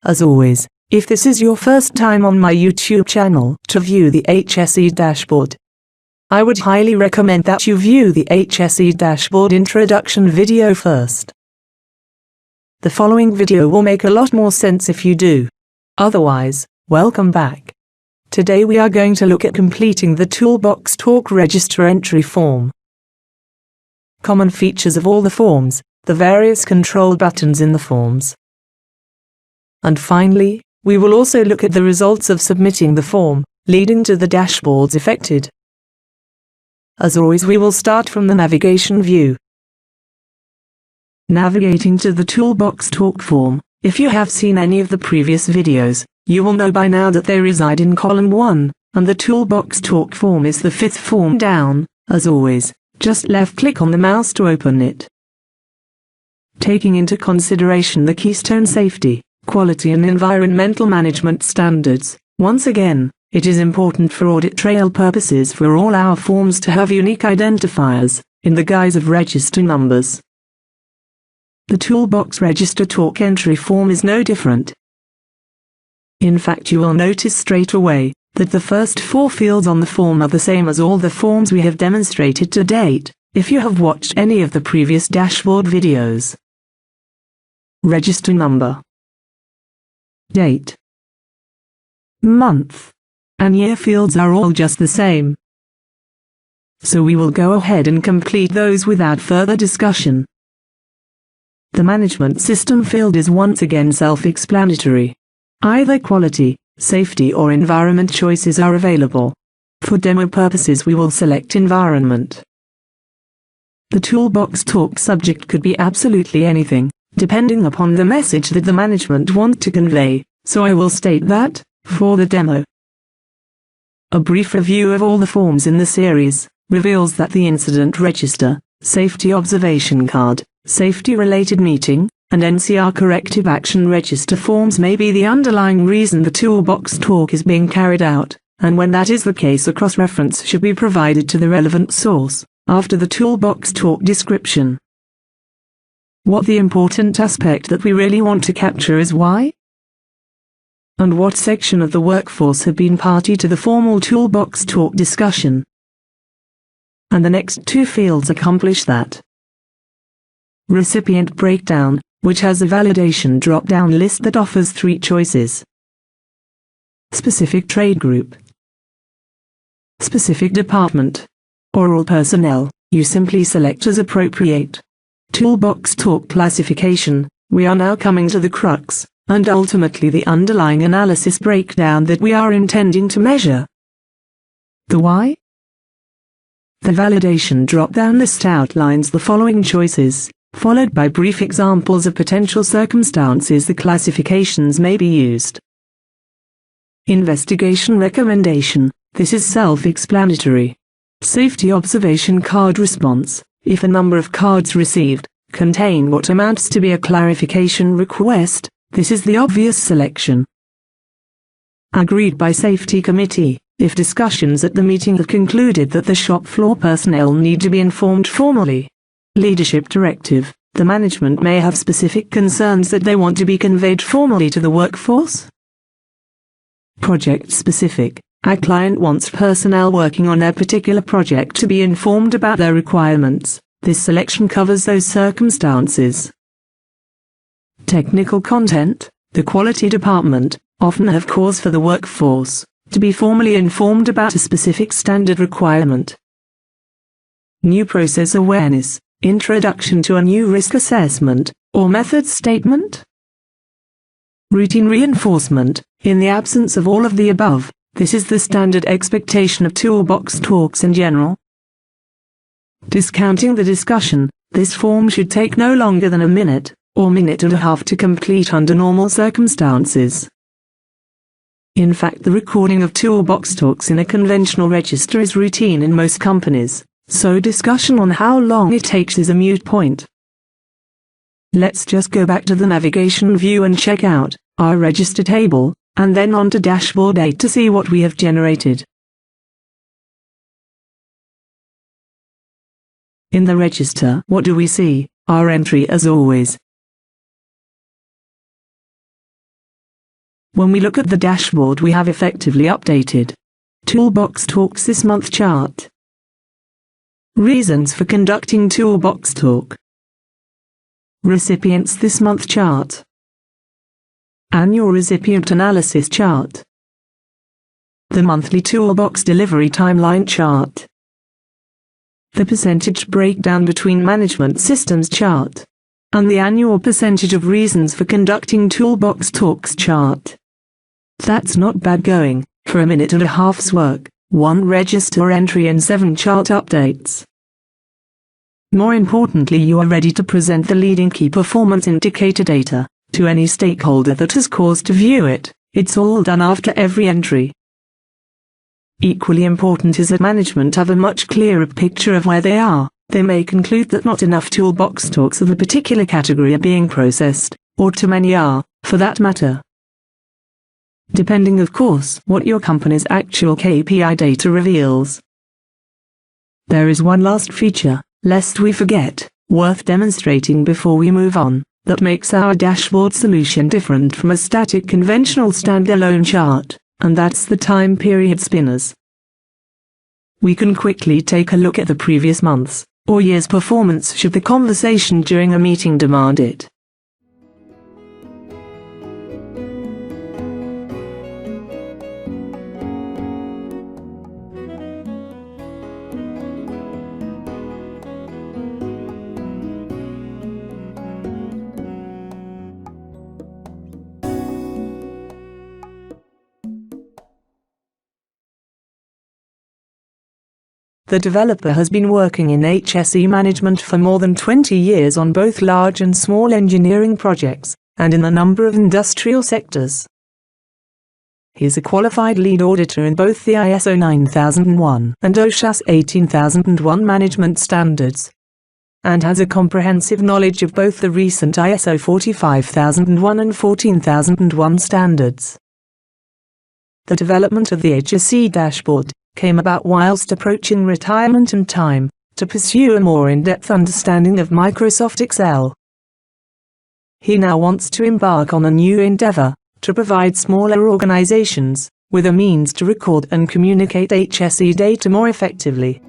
As always, if this is your first time on my YouTube channel to view the HSE dashboard, I would highly recommend that you view the HSE dashboard introduction video first. The following video will make a lot more sense if you do. Otherwise, welcome back. Today we are going to look at completing the Toolbox Talk Register Entry form. Common features of all the forms, the various control buttons in the forms. And finally, we will also look at the results of submitting the form, leading to the dashboards affected. As always, we will start from the navigation view. Navigating to the Toolbox Talk form. If you have seen any of the previous videos, you will know by now that they reside in column 1, and the Toolbox Talk form is the 5th form down. As always, just left-click on the mouse to open it. Taking into consideration the keystone safety, quality and environmental management standards, once again, it is important for audit trail purposes for all our forms to have unique identifiers, in the guise of register numbers. The Toolbox Register Talk entry form is no different. In fact, you will notice straight away that the first 4 fields on the form are the same as all the forms we have demonstrated to date, if you have watched any of the previous dashboard videos. Register number, date, month, and year fields are all just the same. So we will go ahead and complete those without further discussion. The management system field is once again self-explanatory. Either quality, safety or environment choices are available. For demo purposes we will select environment. The Toolbox Talk subject could be absolutely anything, depending upon the message that the management want to convey, so I will state that, for the demo. A brief review of all the forms in the series reveals that the incident register, safety observation card, safety-related meeting, and NCR corrective action register forms may be the underlying reason the Toolbox Talk is being carried out, and when that is the case, a cross-reference should be provided to the relevant source, after the Toolbox Talk description. What the important aspect that we really want to capture is why? And what section of the workforce have been party to the formal Toolbox Talk discussion? And the next 2 fields accomplish that. Recipient breakdown, which has a validation drop-down list that offers 3 choices. Specific trade group, specific department, or all personnel, you simply select as appropriate. Toolbox Talk classification, we are now coming to the crux, and ultimately the underlying analysis breakdown that we are intending to measure. The why? The validation drop-down list outlines the following choices, followed by brief examples of potential circumstances the classifications may be used. Investigation recommendation, this is self-explanatory. Safety observation card response, if a number of cards received contain what amounts to be a clarification request, this is the obvious selection. Agreed by safety committee, if discussions at the meeting have concluded that the shop floor personnel need to be informed formally. Leadership directive, the management may have specific concerns that they want to be conveyed formally to the workforce. Project specific, our client wants personnel working on their particular project to be informed about their requirements. This selection covers those circumstances. Technical content, the quality department often have cause for the workforce to be formally informed about a specific standard requirement. New process awareness, introduction to a new risk assessment or method statement. Routine reinforcement, in the absence of all of the above, this is the standard expectation of Toolbox Talks in general. Discounting the discussion, this form should take no longer than a minute, or minute and a half to complete under normal circumstances. In fact, the recording of Toolbox Talks in a conventional register is routine in most companies, so discussion on how long it takes is a moot point. Let's just go back to the navigation view and check out our register table, and then on to Dashboard 8 to see what we have generated. In the register, what do we see? Our entry as always. When we look at the dashboard, we have effectively updated Toolbox Talks this month chart. Reasons for conducting Toolbox Talk. Recipients this month chart. Annual recipient analysis chart. The monthly Toolbox delivery timeline chart. The percentage breakdown between management systems chart. And the annual percentage of reasons for conducting Toolbox Talks chart. That's not bad going, for a minute and a half's work, 1 register entry and 7 chart updates. More importantly, you are ready to present the leading key performance indicator data to any stakeholder that has cause to view it. It's all done after every entry. Equally important is that management have a much clearer picture of where they are. They may conclude that not enough Toolbox Talks of a particular category are being processed, or too many are, for that matter. Depending, of course, what your company's actual KPI data reveals. There is one last feature, lest we forget, worth demonstrating before we move on, that makes our dashboard solution different from a static conventional standalone chart, and that's the time period spinners. We can quickly take a look at the previous month's or year's performance should the conversation during a meeting demand it. The developer has been working in HSE management for more than 20 years on both large and small engineering projects, and in a number of industrial sectors. He is a qualified lead auditor in both the ISO 9001 and OSHA 18001 management standards, and has a comprehensive knowledge of both the recent ISO 45001 and 14001 standards. The development of the HSE dashboard came about whilst approaching retirement and time to pursue a more in-depth understanding of Microsoft Excel. He now wants to embark on a new endeavor to provide smaller organizations with a means to record and communicate HSE data more effectively.